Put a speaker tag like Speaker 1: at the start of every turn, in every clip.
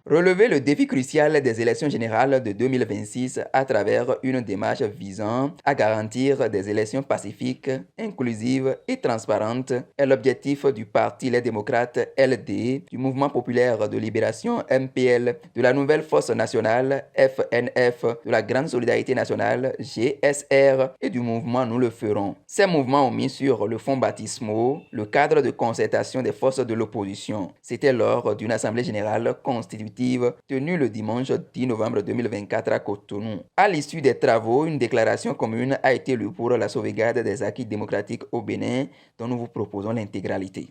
Speaker 1: Relever le défi crucial des élections générales de 2026 à travers une démarche visant à garantir des élections pacifiques, inclusives et transparentes est l'objectif du Parti Les Démocrates LD, du Mouvement populaire de libération MPL, de la Nouvelle Force nationale FNF, de la Grande Solidarité nationale GSR et du mouvement Nous le ferons. Ces mouvements ont mis sur le fonds baptismaux le cadre de concertation des forces de l'opposition. C'était lors d'une assemblée générale constitutive tenue le dimanche 10 novembre 2024 à Cotonou. À l'issue des travaux, une déclaration commune a été lue pour la sauvegarde des acquis démocratiques au Bénin, dont nous vous proposons l'intégralité.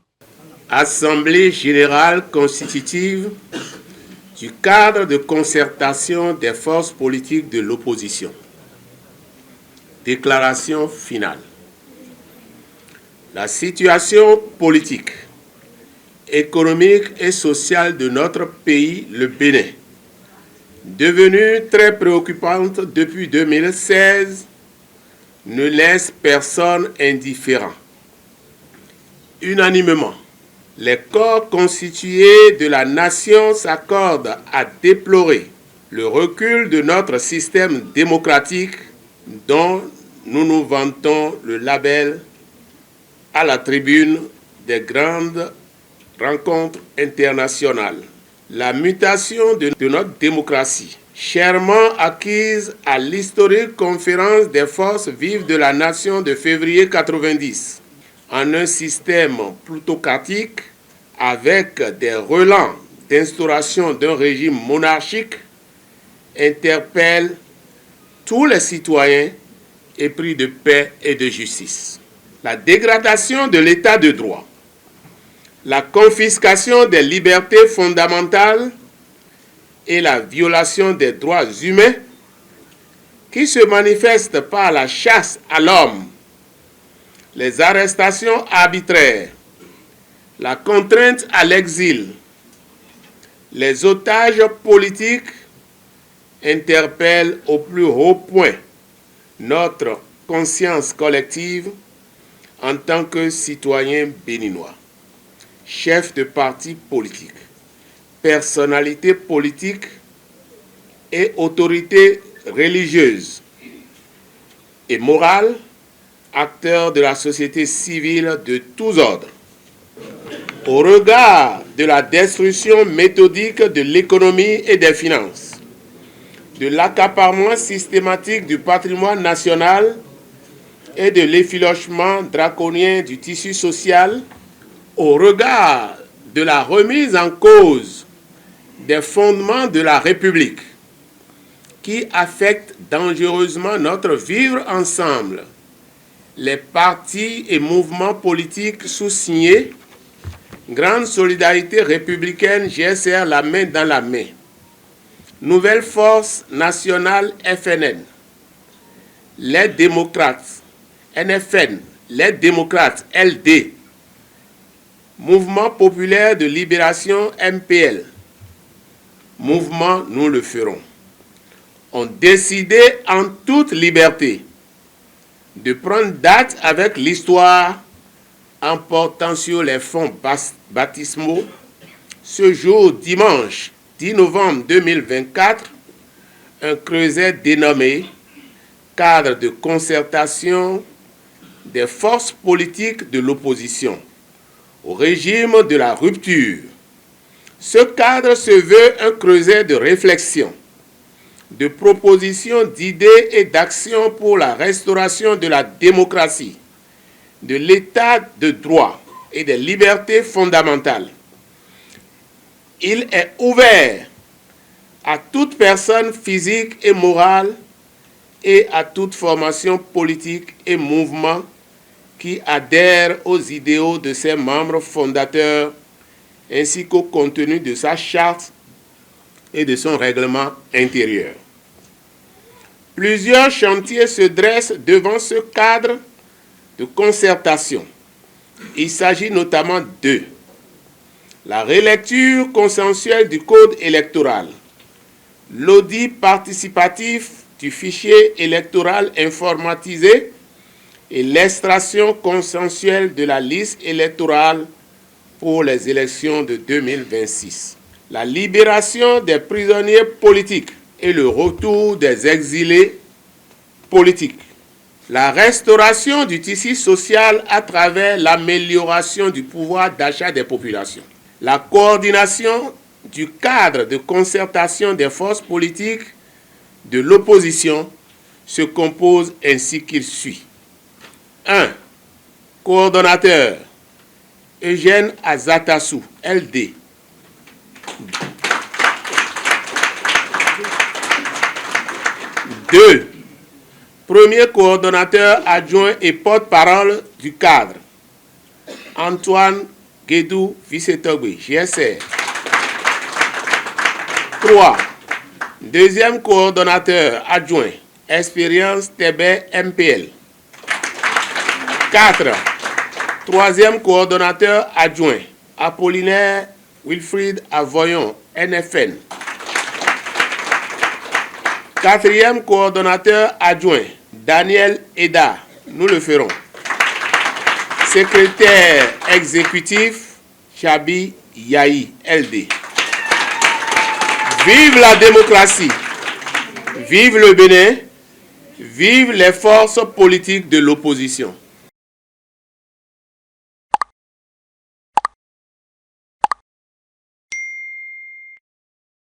Speaker 2: Assemblée générale constitutive du cadre de concertation des forces politiques de l'opposition. Déclaration finale. La situation politique, économique et sociale de notre pays, le Bénin, devenue très préoccupante depuis 2016, ne laisse personne indifférent. Unanimement, les corps constitués de la nation s'accordent à déplorer le recul de notre système démocratique dont nous nous vantons le label à la tribune des grandes rencontres internationales. La mutation de notre démocratie, chèrement acquise à l'historique conférence des forces vives de la nation de février 90, en un système plutocratique avec des relents d'instauration d'un régime monarchique, interpelle tous les citoyens épris de paix et de justice. La dégradation de l'état de droit, la confiscation des libertés fondamentales et la violation des droits humains qui se manifestent par la chasse à l'homme, les arrestations arbitraires, la contrainte à l'exil, les otages politiques interpellent au plus haut point notre conscience collective en tant que citoyens béninois, chefs de partis politiques, personnalités politiques et autorités religieuses et morales, acteurs de la société civile de tous ordres. Au regard de la destruction méthodique de l'économie et des finances, de l'accaparement systématique du patrimoine national et de l'effilochement draconien du tissu social, au regard de la remise en cause des fondements de la République qui affectent dangereusement notre vivre ensemble, les partis et mouvements politiques sous-signés, Grande Solidarité républicaine GSR la main dans la main, Nouvelle Force nationale FNN, les démocrates NFN, les démocrates LD, Mouvement populaire de libération MPL, Mouvement Nous le ferons, ont décidé en toute liberté de prendre date avec l'histoire en portant sur les fonds baptismaux ce jour dimanche 10 novembre 2024 un creuset dénommé cadre de concertation des forces politiques de l'opposition au régime de la rupture. Ce cadre se veut un creuset de réflexion, de propositions d'idées et d'actions pour la restauration de la démocratie, de l'état de droit et des libertés fondamentales. Il est ouvert à toute personne physique et morale et à toute formation politique et mouvement qui adhèrent aux idéaux de ses membres fondateurs ainsi qu'au contenu de sa charte et de son règlement intérieur. Plusieurs chantiers se dressent devant ce cadre de concertation. Il s'agit notamment de la relecture consensuelle du code électoral, l'audit participatif du fichier électoral informatisé et l'extraction consensuelle de la liste électorale pour les élections de 2026. la libération des prisonniers politiques et le retour des exilés politiques, la restauration du tissu social à travers l'amélioration du pouvoir d'achat des populations, la coordination du cadre de concertation des forces politiques de l'opposition se compose ainsi qu'il suit. 1. Coordonnateur Eugène Azatassou, LD. 2. Premier coordonnateur adjoint et porte-parole du cadre, Antoine Guédou Vissetogbe, GSR. 3. Deuxième coordonnateur adjoint, Expérience Tébé, MPL. 4. Troisième coordonnateur adjoint, Apollinaire Wilfried Avoyon, NFN. Quatrième coordonnateur adjoint, Daniel Eda, nous le ferons. Secrétaire exécutif, Chabi Yahi, LD. Vive la démocratie, vive le Bénin, vive les forces politiques de l'opposition.